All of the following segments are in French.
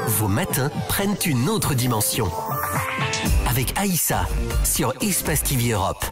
Vos matins prennent une autre dimension. Avec Aïssa sur Espace TV Europe.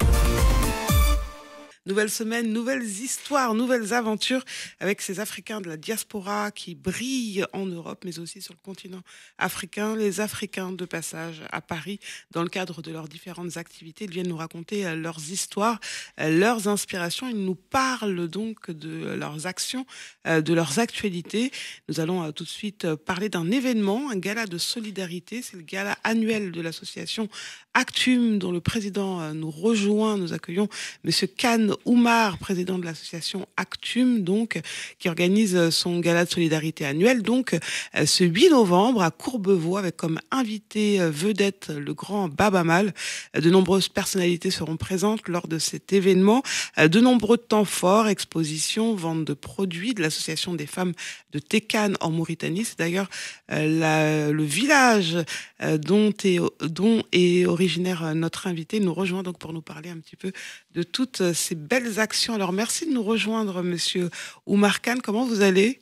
Nouvelle semaine, nouvelles histoires, nouvelles aventures avec ces Africains de la diaspora qui brillent en Europe, mais aussi sur le continent africain. Les Africains de passage à Paris, dans le cadre de leurs différentes activités, ils viennent nous raconter leurs histoires, leurs inspirations. Ils nous parlent donc de leurs actions, de leurs actualités. Nous allons tout de suite parler d'un événement, un gala de solidarité. C'est le gala annuel de l'association Actum, dont le président nous rejoint. Nous accueillons Monsieur Khan Oumar, président de l'association Actum, donc, qui organise son gala de solidarité annuel, donc, ce 8 novembre à Courbevoie, avec comme invité vedette le grand Baba Mal. De nombreuses personnalités seront présentes lors de cet événement. De nombreux temps forts, expositions, vente de produits de l'association des femmes de Tekane en Mauritanie. C'est d'ailleurs le village dont est originaire notre invité. Il nous rejoint donc pour nous parler un petit peu de toutes ces belles actions. Alors merci de nous rejoindre, Monsieur Oumar Khan. Comment vous allez?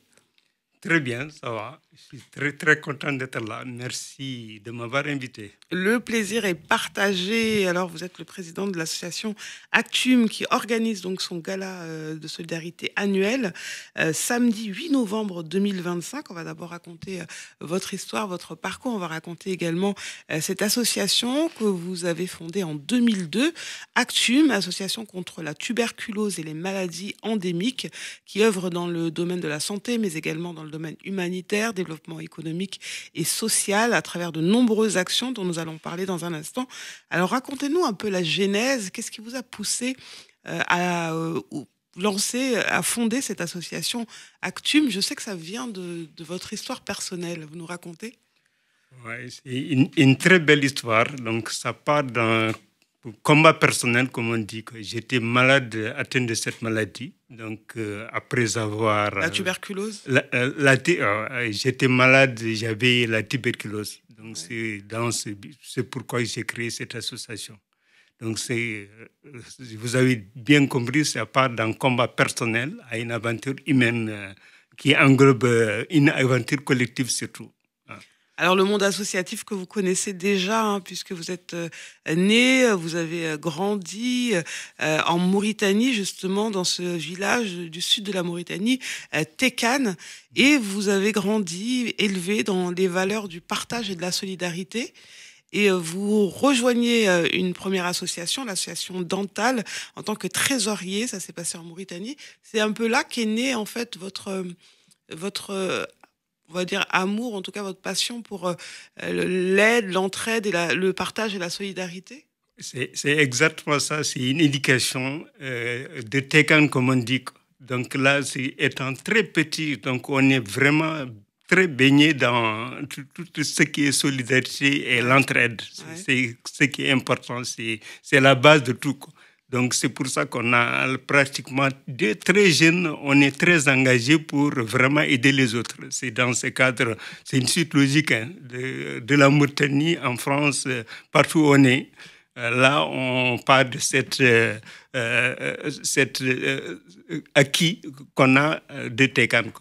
Très bien, ça va. Je suis très très content d'être là. Merci de m'avoir invité. Le plaisir est partagé. Alors vous êtes le président de l'association Actum qui organise donc son gala de solidarité annuel samedi 8 novembre 2025. On va d'abord raconter votre histoire, votre parcours. On va raconter également cette association que vous avez fondée en 2002, Actum, association contre la tuberculose et les maladies endémiques, qui œuvre dans le domaine de la santé, mais également dans le domaine humanitaire, développement économique et social, à travers de nombreuses actions dont nous allons parler dans un instant. Alors racontez-nous un peu la genèse. Qu'est-ce qui vous a poussé à lancer, à fonder cette association Actum? Je sais que ça vient de votre histoire personnelle. Vous nous racontez? Ouais, c'est une très belle histoire. Donc ça part d'un combat personnel, comme on dit. J'étais malade, atteint de cette maladie. Donc, après avoir... La tuberculose? J'étais malade, j'avais la tuberculose. Donc, c'est pourquoi j'ai créé cette association. Donc, vous avez bien compris, ça part d'un combat personnel à une aventure humaine qui englobe une aventure collective surtout. Alors, le monde associatif que vous connaissez déjà, hein, puisque vous êtes né, vous avez grandi en Mauritanie, justement, dans ce village du sud de la Mauritanie, Tekane, et vous avez grandi, élevé dans les valeurs du partage et de la solidarité. Et vous rejoignez une première association, l'association Dental, en tant que trésorier. Ça s'est passé en Mauritanie. C'est un peu là qu'est né, en fait, votre on va dire amour, en tout cas votre passion pour l'aide, l'entraide et le partage et la solidarité? C'est exactement ça, c'est une éducation de Tekane, comme on dit. Donc là, étant très petit, donc on est vraiment très baigné dans tout ce qui est solidarité et l'entraide. Ouais. C'est ce qui est important, c'est la base de tout, quoi. Donc, c'est pour ça qu'on a pratiquement, dès très jeunes, on est très engagé pour vraiment aider les autres. C'est dans ce cadre, c'est une suite logique hein, de la Mauritanie en France, partout où on est. Là, on parle de cet acquis qu'on a de Tekane.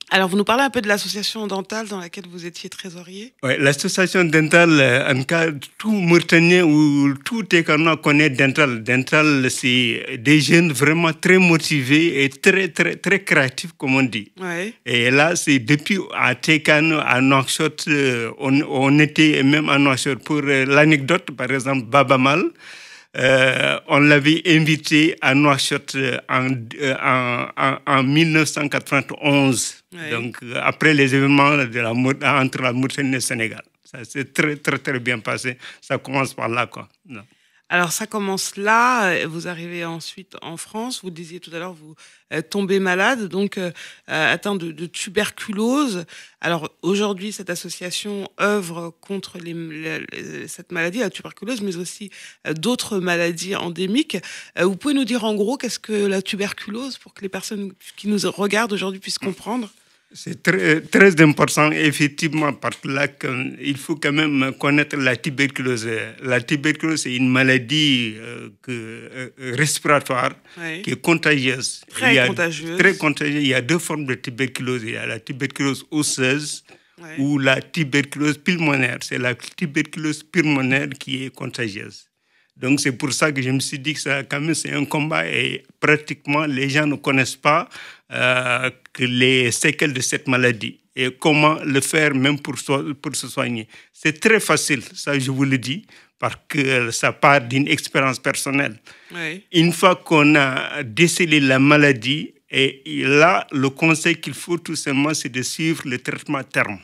Alors, vous nous parlez un peu de l'association Dental dans laquelle vous étiez trésorier? Oui, l'association Dental, en cas, tout Mauritanien ou tout Tekanois connaît Dental. Dental, c'est des jeunes vraiment très motivés et très, très, très créatifs, comme on dit. Ouais. Et là, c'est depuis à Tekane, à Nouakchott, on était même à Nouakchott. Pour l'anecdote, par exemple, Baba Mal, on l'avait invité à Nouakchott en 1991, ouais. Donc après les événements entre la Mauritanie et le Sénégal. Ça s'est très, très, très bien passé. Ça commence par là, quoi. Non. Alors, ça commence là. Vous arrivez ensuite en France. Vous le disiez tout à l'heure, vous tombez malade, donc atteint de tuberculose. Alors, aujourd'hui, cette association œuvre contre cette maladie, la tuberculose, mais aussi d'autres maladies endémiques. Vous pouvez nous dire en gros qu'est-ce que la tuberculose pour que les personnes qui nous regardent aujourd'hui puissent comprendre? C'est très, très important, effectivement, parce que là, il faut quand même connaître la tuberculose. La tuberculose, c'est une maladie respiratoire, oui, qui est contagieuse. Très contagieuse. Très contagieuse. Il y a deux formes de tuberculose. Il y a la tuberculose osseuse ou la tuberculose pulmonaire. C'est la tuberculose pulmonaire qui est contagieuse. Donc, c'est pour ça que je me suis dit que ça, quand même, c'est un combat et pratiquement les gens ne connaissent pas que les séquelles de cette maladie et comment le faire même pour se soigner. C'est très facile, ça je vous le dis, parce que ça part d'une expérience personnelle. Oui. Une fois qu'on a décelé la maladie, et là, le conseil qu'il faut tout simplement, c'est de suivre le traitement à terme.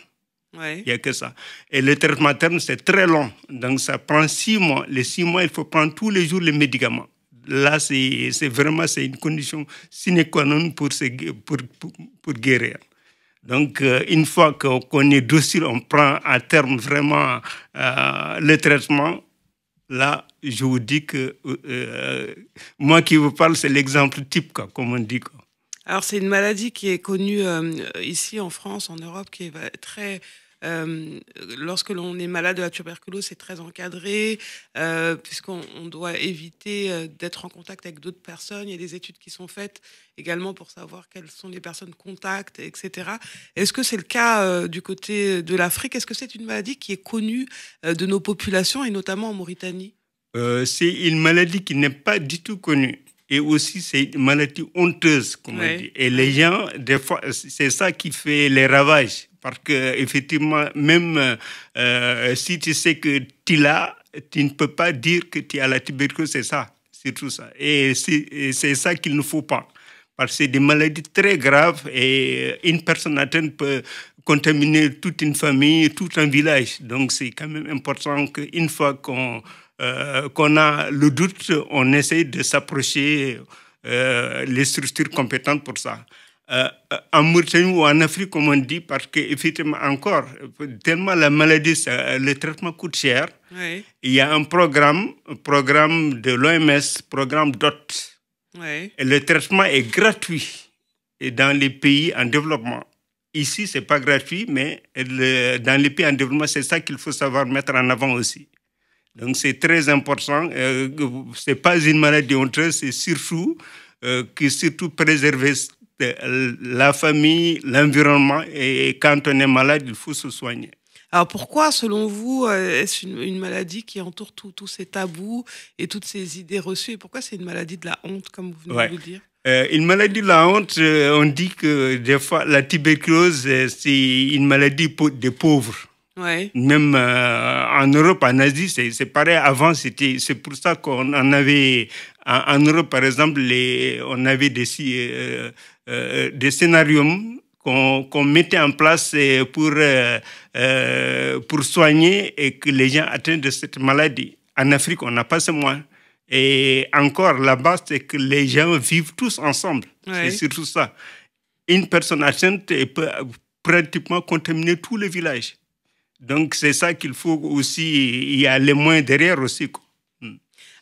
Oui. Il n'y a que ça. Et le traitement à terme, c'est très long. Donc, ça prend 6 mois. Les 6 mois, il faut prendre tous les jours les médicaments. Là, c'est vraiment une condition sine qua non pour guérir. Donc, une fois qu'on est docile, on prend à terme vraiment le traitement. Là, je vous dis que moi qui vous parle, c'est l'exemple type, quoi, comme on dit, quoi. Alors, c'est une maladie qui est connue ici en France, en Europe, qui est très... lorsque l'on est malade de la tuberculose, c'est très encadré, puisqu'on doit éviter d'être en contact avec d'autres personnes. Il y a des études qui sont faites également pour savoir quelles sont les personnes contacts, etc. Est-ce que c'est le cas du côté de l'Afrique? Est-ce que c'est une maladie qui est connue de nos populations, et notamment en Mauritanie? C'est une maladie qui n'est pas du tout connue. Et aussi, c'est une maladie honteuse, comme on dit. Et les gens, des fois, c'est ça qui fait les ravages. Parce qu'effectivement, même si tu sais que tu l'as, tu ne peux pas dire que tu as la tuberculose, c'est ça. C'est tout ça. Et c'est ça qu'il ne faut pas. Parce que c'est des maladies très graves et une personne atteinte peut contaminer toute une famille, tout un village. Donc, c'est quand même important qu'une fois qu'on a le doute, on essaye de s'approcher les structures compétentes pour ça. En Mauritanie ou en Afrique, comme on dit, parce qu'effectivement, encore, tellement la maladie, le traitement coûte cher, Oui. il y a un programme de l'OMS, programme DOT. Oui. Et le traitement est gratuit dans les pays en développement. Ici, ce n'est pas gratuit, mais dans les pays en développement, c'est ça qu'il faut savoir mettre en avant aussi. Donc, c'est très important. Ce n'est pas une maladie honteuse, c'est surtout préserver la famille, l'environnement. Et quand on est malade, il faut se soigner. Alors pourquoi, selon vous, est-ce une maladie qui entoure tous ces tabous et toutes ces idées reçues? Et pourquoi c'est une maladie de la honte, comme vous venez de le dire? Une maladie de la honte, on dit que des fois, la tuberculose, c'est une maladie des pauvres. Ouais. Même en Europe, en Asie, c'est pareil. Avant, c'est pour ça qu'on en avait... En Europe, par exemple, on avait des scénarios qu'on mettait en place pour soigner et que les gens atteignent de cette maladie. En Afrique, on n'a pas ce moyen. Et encore, là-bas, c'est que les gens vivent tous ensemble. Ouais. C'est surtout ça. Une personne atteinte peut pratiquement contaminer tout le village. Donc, c'est ça qu'il faut aussi... Il y a les moyens derrière aussi, quoi.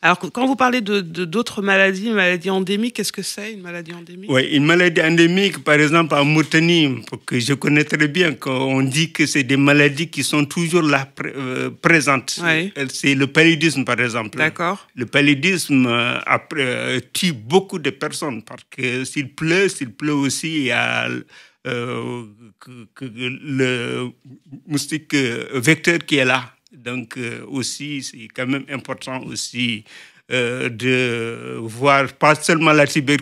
Alors, quand vous parlez d'autres maladies, une maladie endémique, qu'est-ce que c'est, une maladie endémique? Oui, une maladie endémique, par exemple, en Mauritanie, que je connais très bien, on dit que c'est des maladies qui sont toujours là, présentes. Oui. C'est le paludisme, par exemple. D'accord. Le paludisme tue beaucoup de personnes, parce que s'il pleut aussi, il y a le moustique vecteur qui est là. Donc aussi, c'est quand même important aussi de voir pas seulement la tuberculose,